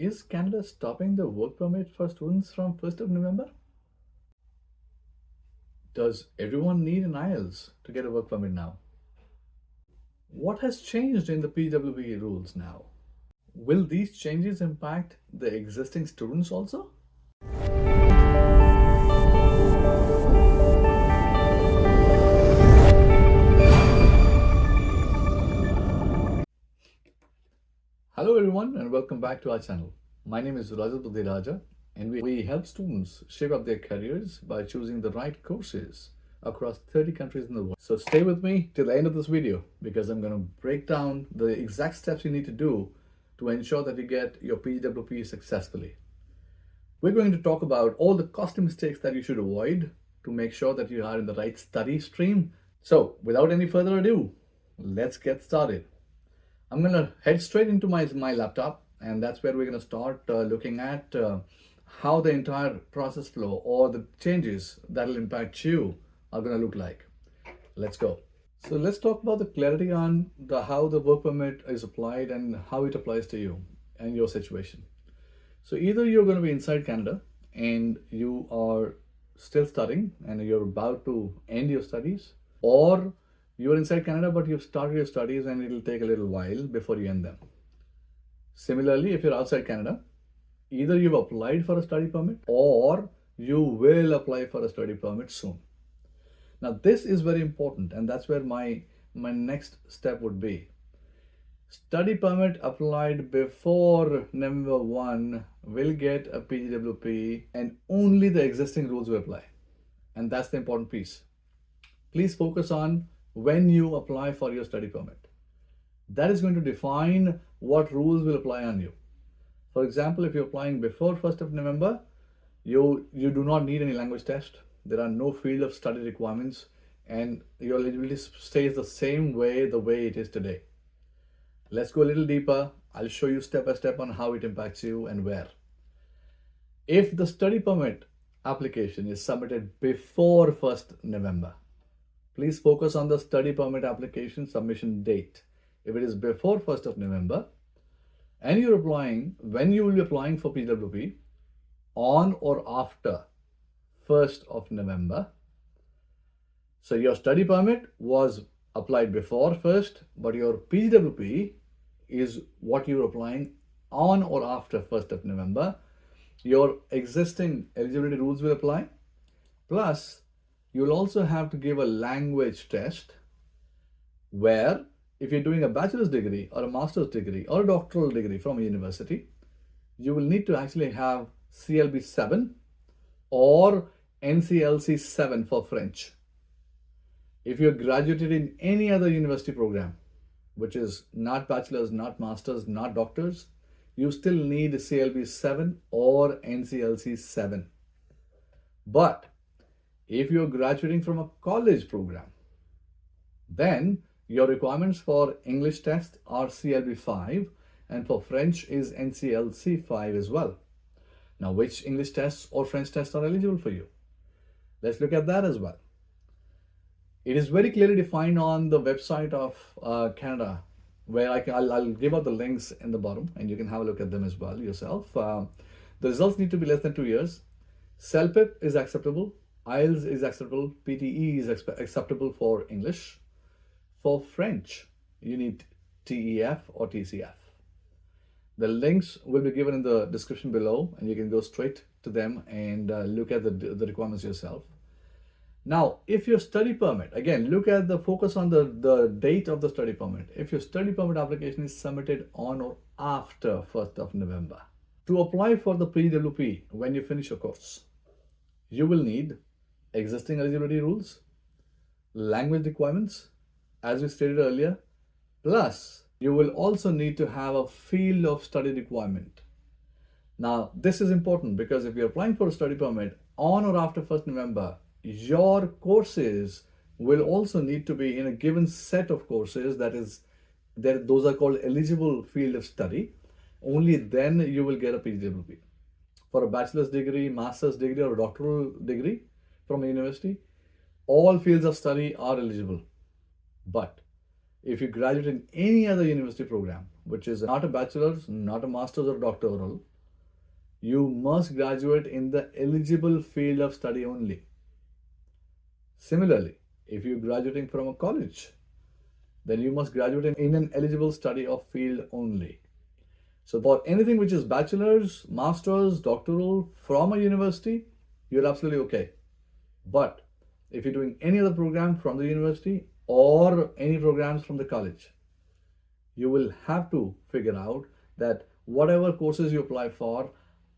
Is Canada stopping the work permit for students from 1st of November? Does everyone need an IELTS to get a work permit now? What has changed in the PGWP rules now? Will these changes impact the existing students also? Hello everyone and welcome back to our channel. My name is Rajat Budhiraja and we help students shape up their careers by choosing the right courses across 30 countries in the world. So stay with me till the end of this video because I'm going to break down the exact steps you need to do to ensure that you get your PGWP successfully. We're going to talk about all the costly mistakes that you should avoid to make sure that you are in the right study stream. So without any further ado, let's get started. I'm going to head straight into my laptop, and that's where we're going to start looking at how the entire process flow or the changes that will impact you are going to look like. Let's go. So let's talk about the clarity on how the work permit is applied and how it applies to you and your situation. So either you're going to be inside Canada and you are still studying and you're about to end your studies, or you're inside Canada, but you've started your studies and it'll take a little while before you end them. Similarly, if you're outside Canada, either you've applied for a study permit or you will apply for a study permit soon. Now, this is very important, and that's where my next step would be. Study permit applied before November 1 will get a PGWP, and only the existing rules will apply. And that's the important piece. Please focus on when you apply for your study permit. That is going to define what rules will apply on you. For example, if you're applying before 1st of November, you do not need any language test. There are no field of study requirements, and your eligibility stays the way it is today. Let's go a little deeper. I'll show you step by step on how it impacts you and where. If the study permit application is submitted before 1st November, please focus on the study permit application submission date. If it is before 1st of November and you're applying, when you will be applying for PGWP on or after 1st of November. So your study permit was applied before 1st, but your PGWP is what you're applying on or after 1st of November. Your existing eligibility rules will apply. Plus, you'll also have to give a language test where if you're doing a bachelor's degree or a master's degree or a doctoral degree from a university, you will need to actually have CLB 7 or NCLC 7 for French. If you're graduated in any other university program, which is not bachelor's, not master's, not doctor's, you still need CLB 7 or NCLC 7. But if you're graduating from a college program, then your requirements for English test are CLB 5 and for French is NCLC 5 as well. Now, which English tests or French tests are eligible for you? Let's look at that as well. It is very clearly defined on the website of Canada, where I'll give out the links in the bottom and you can have a look at them as well yourself. The results need to be less than 2 years. CELPIP is acceptable. IELTS is acceptable. PTE is acceptable for English. For French, you need TEF or TCF. The links will be given in the description below and you can go straight to them and look at the requirements yourself. Now, if your study permit, again, look at the focus on the date of the study permit. If your study permit application is submitted on or after 1st of November, to apply for the PGWP when you finish your course, you will need existing eligibility rules, language requirements, as we stated earlier, plus you will also need to have a field of study requirement. Now, this is important because if you're applying for a study permit on or after 1st November, your courses will also need to be in a given set of courses those are called eligible field of study. Only then you will get a PGWP. For a bachelor's degree, master's degree or a doctoral degree from a university, all fields of study are eligible. But if you graduate in any other university program, which is not a bachelor's, not a master's or doctoral, you must graduate in the eligible field of study only. Similarly, if you're graduating from a college, then you must graduate in an eligible study of field only. So for anything which is bachelor's, master's, doctoral from a university, you're absolutely okay. But if you're doing any other program from the university or any programs from the college, you will have to figure out that whatever courses you apply for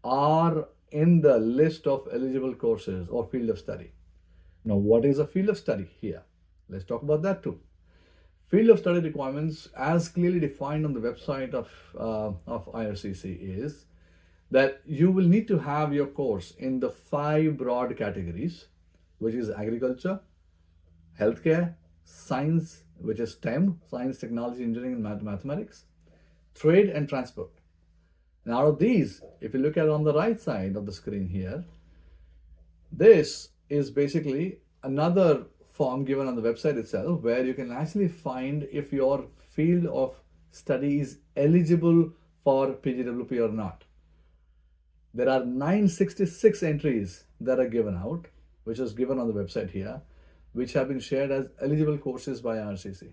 are in the list of eligible courses or field of study. Now, what is a field of study here? Let's talk about that too. Field of study requirements, as clearly defined on the website of IRCC, is that you will need to have your course in the 5 broad categories, which is agriculture, healthcare, science, which is STEM, science, technology, engineering, and mathematics, trade, and transport. Now, out of these, if you look at it on the right side of the screen here, this is basically another form given on the website itself where you can actually find if your field of study is eligible for PGWP or not. There are 966 entries that are given out, which is given on the website here, which have been shared as eligible courses by IRCC.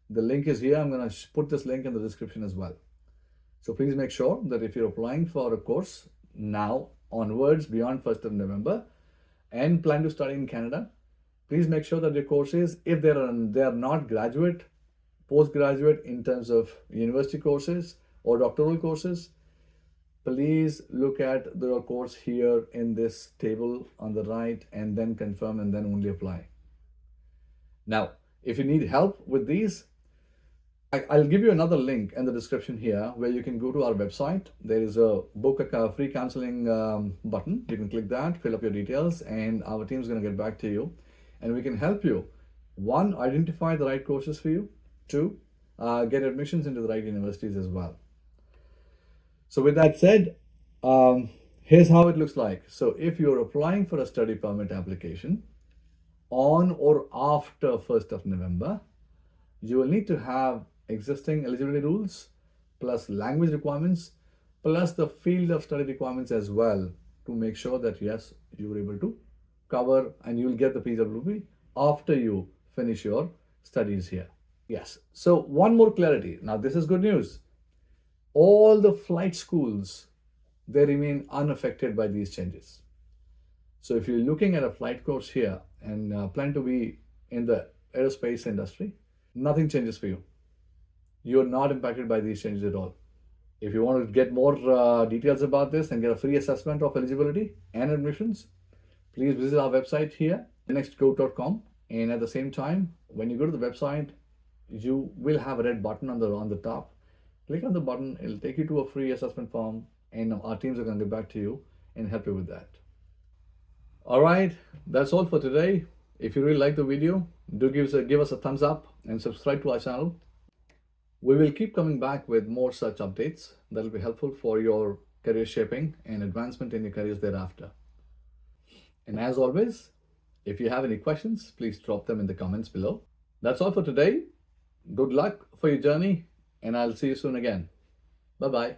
The link is here. I'm going to put this link in the description as well. So please make sure that if you're applying for a course now onwards beyond 1st of November and plan to study in Canada, please make sure that your courses, if they are not graduate, postgraduate in terms of university courses or doctoral courses, please look at your course here in this table on the right and then confirm and then only apply. Now, if you need help with these, I'll give you another link in the description here where you can go to our website. There is a book a free counseling button. You can click that, fill up your details, and our team is going to get back to you. And we can help you, 1, identify the right courses for you, 2, get admissions into the right universities as well. So with that said, here's how it looks like. So if you're applying for a study permit application on or after 1st of November, you will need to have existing eligibility rules plus language requirements plus the field of study requirements as well to make sure that yes, you were able to cover and you will get the PGWP after you finish your studies here. Yes. So one more clarity. Now this is good news. All the flight schools, they remain unaffected by these changes. So if you're looking at a flight course here and plan to be in the aerospace industry, nothing changes for you. You're not impacted by these changes at all. If you want to get more details about this and get a free assessment of eligibility and admissions, please visit our website here, gennextgo.com. And at the same time, when you go to the website, you will have a red button on the top. Click on the button, it'll take you to a free assessment form, and our teams are going to get back to you and help you with that. All right, that's all for today. If you really like the video, do give us a thumbs up and subscribe to our channel. We will keep coming back with more such updates that will be helpful for your career shaping and advancement in your careers thereafter. And as always, if you have any questions, please drop them in the comments below. That's all for today. Good luck for your journey, and I'll see you soon again. Bye-bye.